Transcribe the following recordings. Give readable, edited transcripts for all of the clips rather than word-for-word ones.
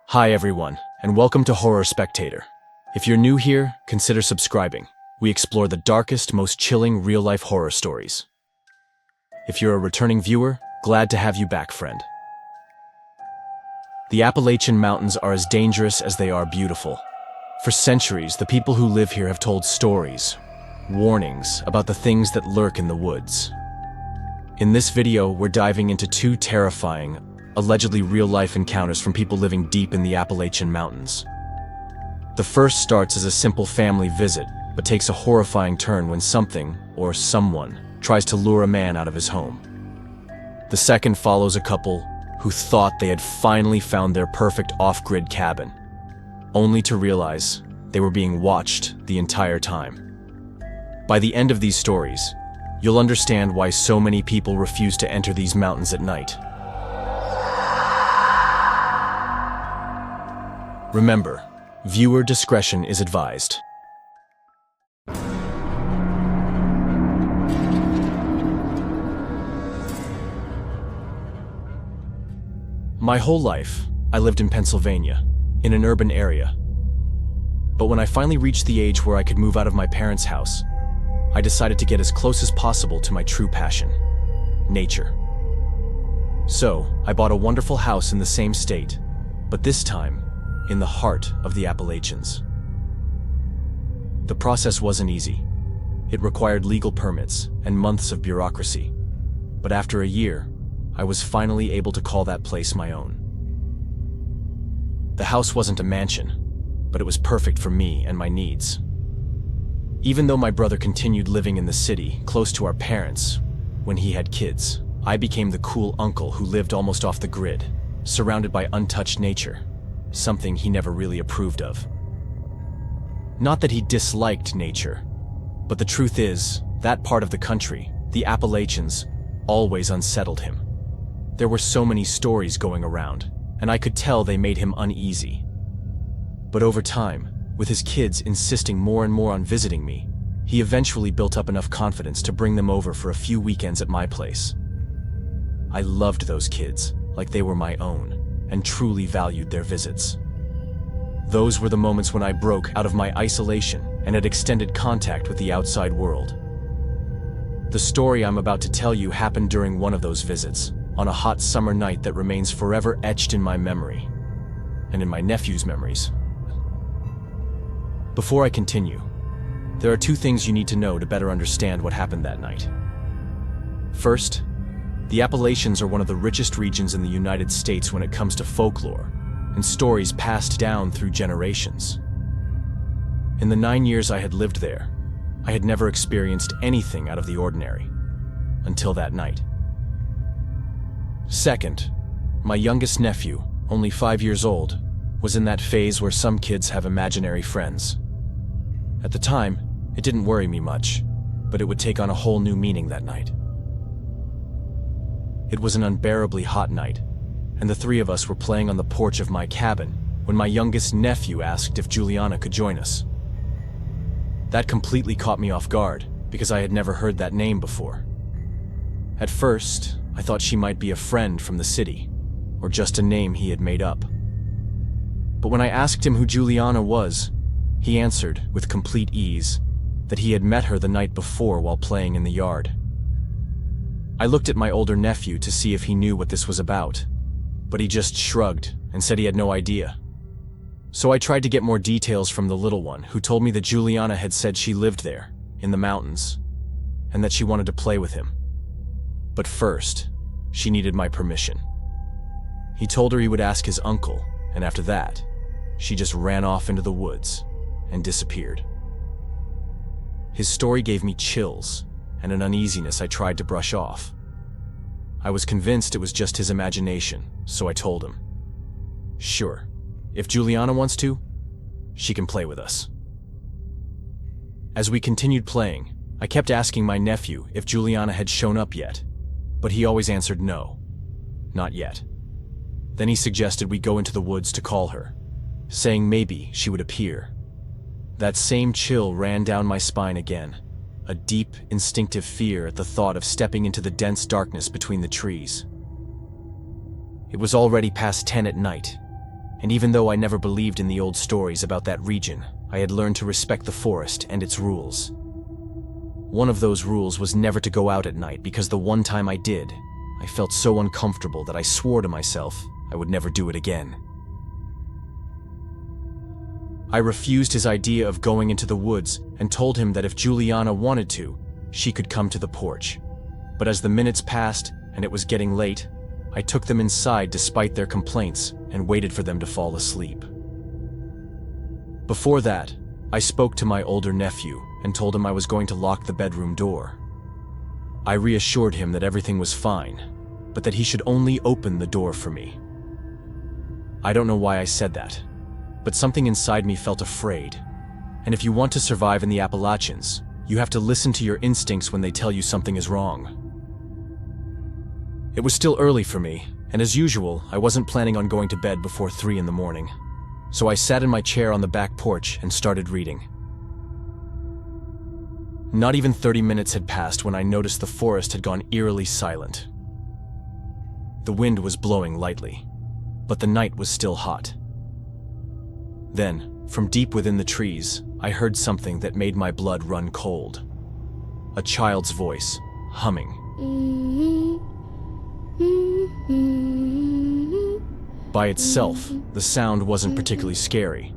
Hi everyone, and welcome to Horror Spectator. If you're new here, consider subscribing. We explore the darkest, most chilling real-life horror stories. If you're a returning viewer, glad to have you back, friend. The Appalachian Mountains are as dangerous as they are beautiful. For centuries, the people who live here have told stories, warnings about the things that lurk in the woods. In this video, we're diving into two terrifying, allegedly real-life encounters from people living deep in the Appalachian Mountains. The first starts as a simple family visit, but takes a horrifying turn when something, or someone, tries to lure a man out of his home. The second follows a couple who thought they had finally found their perfect off-grid cabin, only to realize they were being watched the entire time. By the end of these stories, you'll understand why so many people refuse to enter these mountains at night. Remember, viewer discretion is advised. My whole life, I lived in Pennsylvania, in an urban area. But when I finally reached the age where I could move out of my parents' house, I decided to get as close as possible to my true passion, nature. So, I bought a wonderful house in the same state, but this time, in the heart of the Appalachians. The process wasn't easy. It required legal permits and months of bureaucracy. But after a year, I was finally able to call that place my own. The house wasn't a mansion, but it was perfect for me and my needs. Even though my brother continued living in the city, close to our parents, when he had kids, I became the cool uncle who lived almost off the grid, surrounded by untouched nature. Something he never really approved of. Not that he disliked nature, but the truth is, that part of the country, the Appalachians, always unsettled him. There were so many stories going around, and I could tell they made him uneasy. But over time, with his kids insisting more and more on visiting me, he eventually built up enough confidence to bring them over for a few weekends at my place. I loved those kids, like they were my own, and truly valued their visits. Those were the moments when I broke out of my isolation and had extended contact with the outside world. The story I'm about to tell you happened during one of those visits, on a hot summer night that remains forever etched in my memory, and in my nephew's memories. Before I continue, there are two things you need to know to better understand what happened that night. First, the Appalachians are one of the richest regions in the United States when it comes to folklore and stories passed down through generations. In the 9 years I had lived there, I had never experienced anything out of the ordinary, until that night. Second, my youngest nephew, only 5 years old, was in that phase where some kids have imaginary friends. At the time, it didn't worry me much, but it would take on a whole new meaning that night. It was an unbearably hot night, and the three of us were playing on the porch of my cabin when my youngest nephew asked if Juliana could join us. That completely caught me off guard, because I had never heard that name before. At first, I thought she might be a friend from the city, or just a name he had made up. But when I asked him who Juliana was, he answered, with complete ease, that he had met her the night before while playing in the yard. I looked at my older nephew to see if he knew what this was about, but he just shrugged and said he had no idea. So I tried to get more details from the little one, who told me that Juliana had said she lived there, in the mountains, and that she wanted to play with him. But first, she needed my permission. He told her he would ask his uncle, and after that, she just ran off into the woods and disappeared. His story gave me chills and an uneasiness I tried to brush off. I was convinced it was just his imagination, so I told him, "Sure, if Juliana wants to, she can play with us." As we continued playing, I kept asking my nephew if Juliana had shown up yet, but he always answered no, not yet. Then he suggested we go into the woods to call her, saying maybe she would appear. That same chill ran down my spine again. A deep, instinctive fear at the thought of stepping into the dense darkness between the trees. It was already past 10 at night, And even though I never believed in the old stories about that region, I had learned to respect the forest and its rules. One of those rules was never to go out at night, because the one time I did, I felt so uncomfortable that I swore to myself I would never do it again. I refused his idea of going into the woods and told him that if Juliana wanted to, she could come to the porch. But as the minutes passed and it was getting late, I took them inside despite their complaints and waited for them to fall asleep. Before that, I spoke to my older nephew and told him I was going to lock the bedroom door. I reassured him that everything was fine, but that he should only open the door for me. I don't know why I said that, but something inside me felt afraid. And if you want to survive in the Appalachians, you have to listen to your instincts when they tell you something is wrong. It was still early for me, and as usual, I wasn't planning on going to bed before 3 in the morning. So I sat in my chair on the back porch and started reading. Not even 30 minutes had passed when I noticed the forest had gone eerily silent. The wind was blowing lightly, but the night was still hot. Then, from deep within the trees, I heard something that made my blood run cold. A child's voice, humming. By itself, the sound wasn't particularly scary,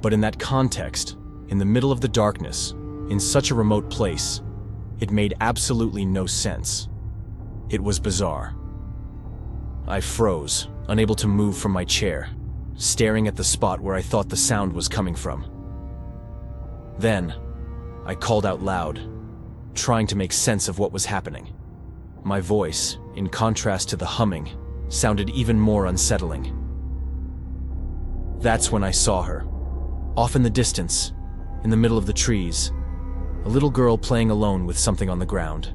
but in that context, in the middle of the darkness, in such a remote place, it made absolutely no sense. It was bizarre. I froze, unable to move from my chair, staring at the spot where I thought the sound was coming from. Then, I called out loud, trying to make sense of what was happening. My voice, in contrast to the humming, sounded even more unsettling. That's when I saw her. Off in the distance, in the middle of the trees, a little girl playing alone with something on the ground.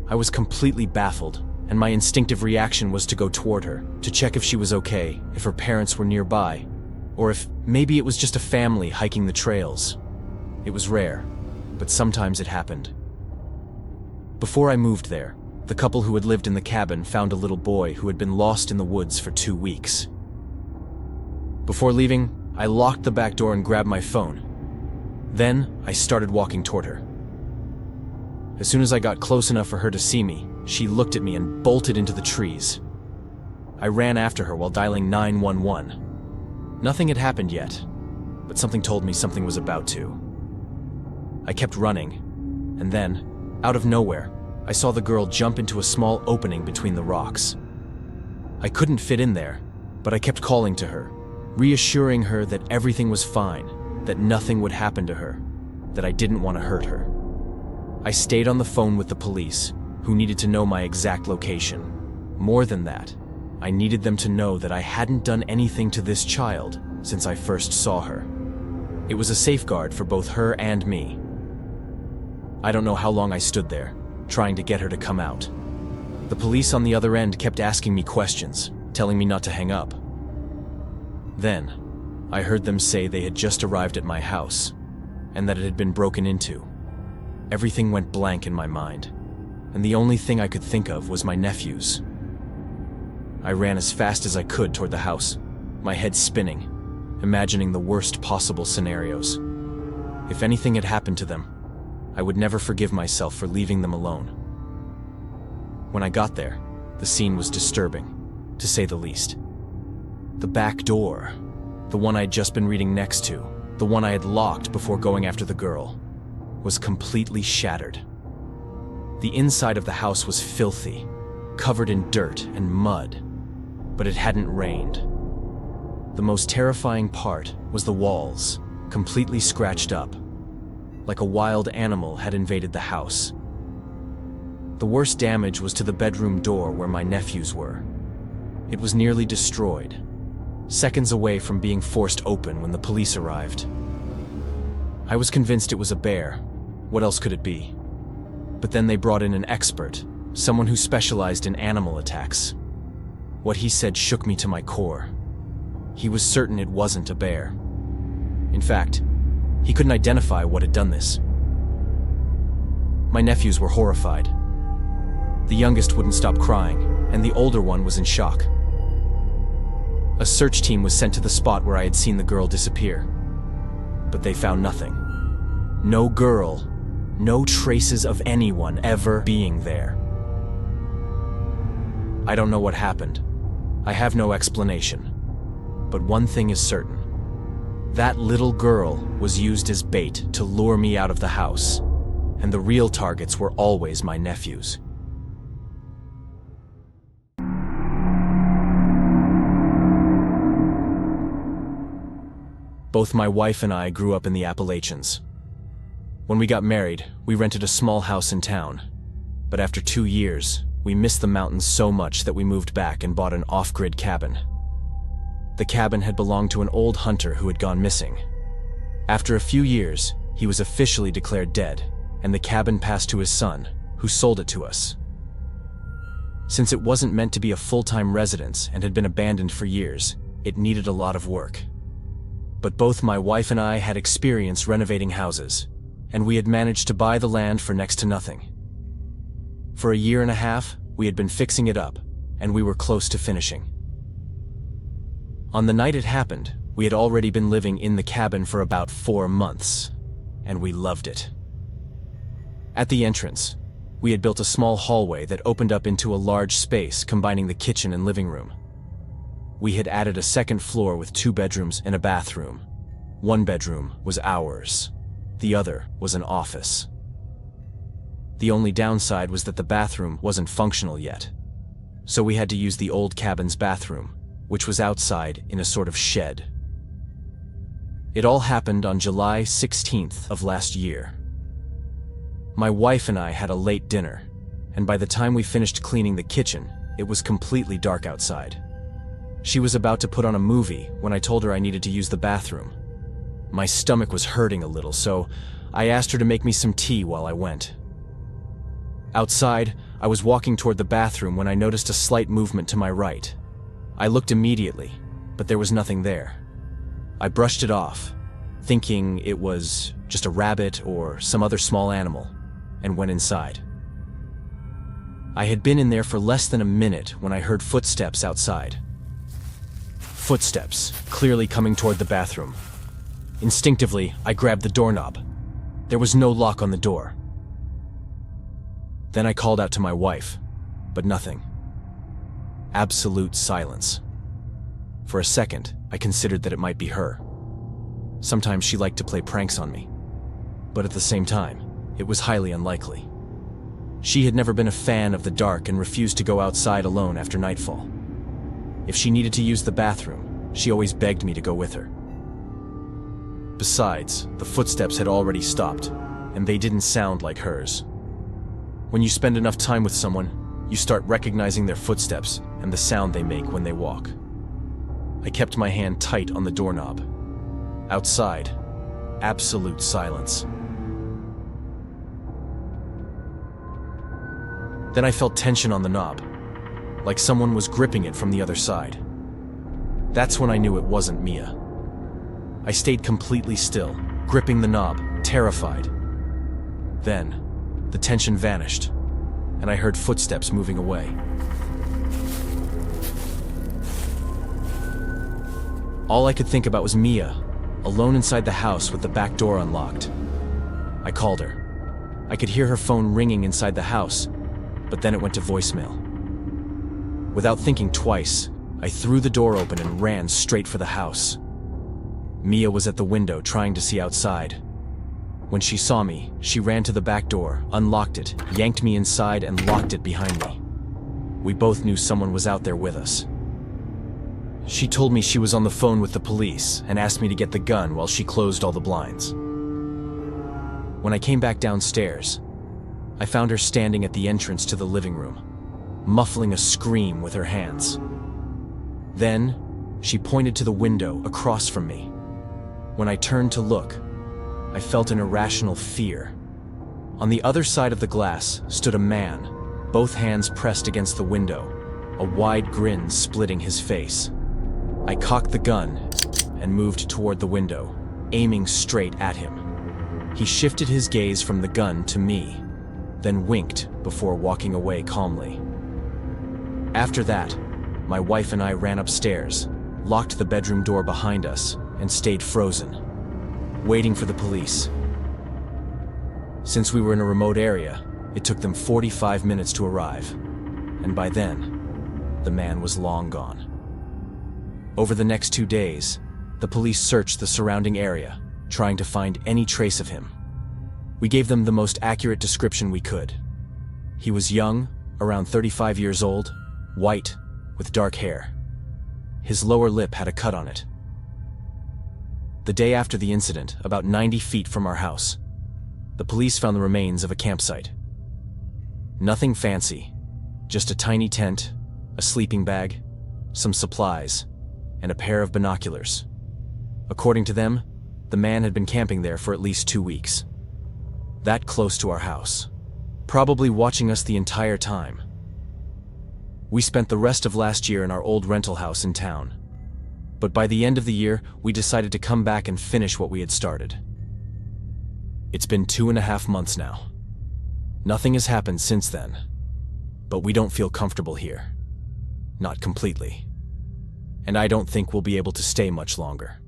I was completely baffled, and my instinctive reaction was to go toward her, to check if she was okay, if her parents were nearby, or if maybe it was just a family hiking the trails. It was rare, but sometimes it happened. Before I moved there, the couple who had lived in the cabin found a little boy who had been lost in the woods for 2 weeks. Before leaving, I locked the back door and grabbed my phone. Then, I started walking toward her. As soon as I got close enough for her to see me, she looked at me and bolted into the trees. I ran after her while dialing 911. Nothing had happened yet, but something told me something was about to. I kept running, and then, out of nowhere, I saw the girl jump into a small opening between the rocks. I couldn't fit in there, but I kept calling to her, reassuring her that everything was fine, that nothing would happen to her, that I didn't want to hurt her. I stayed on the phone with the police, who needed to know my exact location. More than that, I needed them to know that I hadn't done anything to this child since I first saw her. It was a safeguard for both her and me. I don't know how long I stood there, trying to get her to come out. The police on the other end kept asking me questions, telling me not to hang up. Then, I heard them say they had just arrived at my house, and that it had been broken into. Everything went blank in my mind, and the only thing I could think of was my nephews. I ran as fast as I could toward the house, my head spinning, imagining the worst possible scenarios. If anything had happened to them, I would never forgive myself for leaving them alone. When I got there, the scene was disturbing, to say the least. The back door, the one I'd just been reading next to, the one I had locked before going after the girl, was completely shattered. The inside of the house was filthy, covered in dirt and mud, but it hadn't rained. The most terrifying part was the walls, completely scratched up, like a wild animal had invaded the house. The worst damage was to the bedroom door where my nephews were. It was nearly destroyed, seconds away from being forced open when the police arrived. I was convinced it was a bear. What else could it be? But then they brought in an expert, someone who specialized in animal attacks. What he said shook me to my core. He was certain it wasn't a bear. In fact, he couldn't identify what had done this. My nephews were horrified. The youngest wouldn't stop crying, and the older one was in shock. A search team was sent to the spot where I had seen the girl disappear. But they found nothing. No girl, no traces of anyone ever being there. I don't know what happened. I have no explanation. But one thing is certain. That little girl was used as bait to lure me out of the house, and the real targets were always my nephews. Both my wife and I grew up in the Appalachians. When we got married, we rented a small house in town. But after 2 years, we missed the mountains so much that we moved back and bought an off-grid cabin. The cabin had belonged to an old hunter who had gone missing. After a few years, he was officially declared dead, and the cabin passed to his son, who sold it to us. Since it wasn't meant to be a full-time residence and had been abandoned for years, it needed a lot of work. But both my wife and I had experience renovating houses, and we had managed to buy the land for next to nothing. For a year and a half, we had been fixing it up, and we were close to finishing. On the night it happened, we had already been living in the cabin for about 4 months, and we loved it. At the entrance, we had built a small hallway that opened up into a large space combining the kitchen and living room. We had added a second floor with 2 bedrooms and a bathroom. One bedroom was ours. The other was an office. The only downside was that the bathroom wasn't functional yet. So we had to use the old cabin's bathroom, which was outside in a sort of shed. It all happened on July 16th of last year. My wife and I had a late dinner, and by the time we finished cleaning the kitchen, it was completely dark outside. She was about to put on a movie when I told her I needed to use the bathroom. My stomach was hurting a little, so I asked her to make me some tea while I went. Outside, I was walking toward the bathroom when I noticed a slight movement to my right. I looked immediately, but there was nothing there. I brushed it off, thinking it was just a rabbit or some other small animal, and went inside. I had been in there for less than a minute when I heard footsteps outside. Footsteps, clearly coming toward the bathroom. Instinctively, I grabbed the doorknob. There was no lock on the door. Then I called out to my wife, but nothing. Absolute silence. For a second, I considered that it might be her. Sometimes she liked to play pranks on me. But at the same time, it was highly unlikely. She had never been a fan of the dark and refused to go outside alone after nightfall. If she needed to use the bathroom, she always begged me to go with her. Besides, the footsteps had already stopped, and they didn't sound like hers. When you spend enough time with someone, you start recognizing their footsteps and the sound they make when they walk. I kept my hand tight on the doorknob. Outside, absolute silence. Then I felt tension on the knob, like someone was gripping it from the other side. That's when I knew it wasn't Mia. I stayed completely still, gripping the knob, terrified. Then, the tension vanished, and I heard footsteps moving away. All I could think about was Mia, alone inside the house with the back door unlocked. I called her. I could hear her phone ringing inside the house, but then it went to voicemail. Without thinking twice, I threw the door open and ran straight for the house. Mia was at the window trying to see outside. When she saw me, she ran to the back door, unlocked it, yanked me inside, and locked it behind me. We both knew someone was out there with us. She told me she was on the phone with the police and asked me to get the gun while she closed all the blinds. When I came back downstairs, I found her standing at the entrance to the living room, muffling a scream with her hands. Then, she pointed to the window across from me. When I turned to look, I felt an irrational fear. On the other side of the glass stood a man, both hands pressed against the window, a wide grin splitting his face. I cocked the gun and moved toward the window, aiming straight at him. He shifted his gaze from the gun to me, then winked before walking away calmly. After that, my wife and I ran upstairs, locked the bedroom door behind us, and stayed frozen, waiting for the police. Since we were in a remote area, it took them 45 minutes to arrive, and by then, the man was long gone. Over the next 2 days, the police searched the surrounding area, trying to find any trace of him. We gave them the most accurate description we could. He was young, around 35 years old, white, with dark hair. His lower lip had a cut on it. The day after the incident, about 90 feet from our house, the police found the remains of a campsite. Nothing fancy, just a tiny tent, a sleeping bag, some supplies, and a pair of binoculars. According to them, the man had been camping there for at least 2 weeks. That close to our house, probably watching us the entire time. We spent the rest of last year in our old rental house in town. But by the end of the year, we decided to come back and finish what we had started. It's been 2.5 months now. Nothing has happened since then, but we don't feel comfortable here. Not completely. And I don't think we'll be able to stay much longer.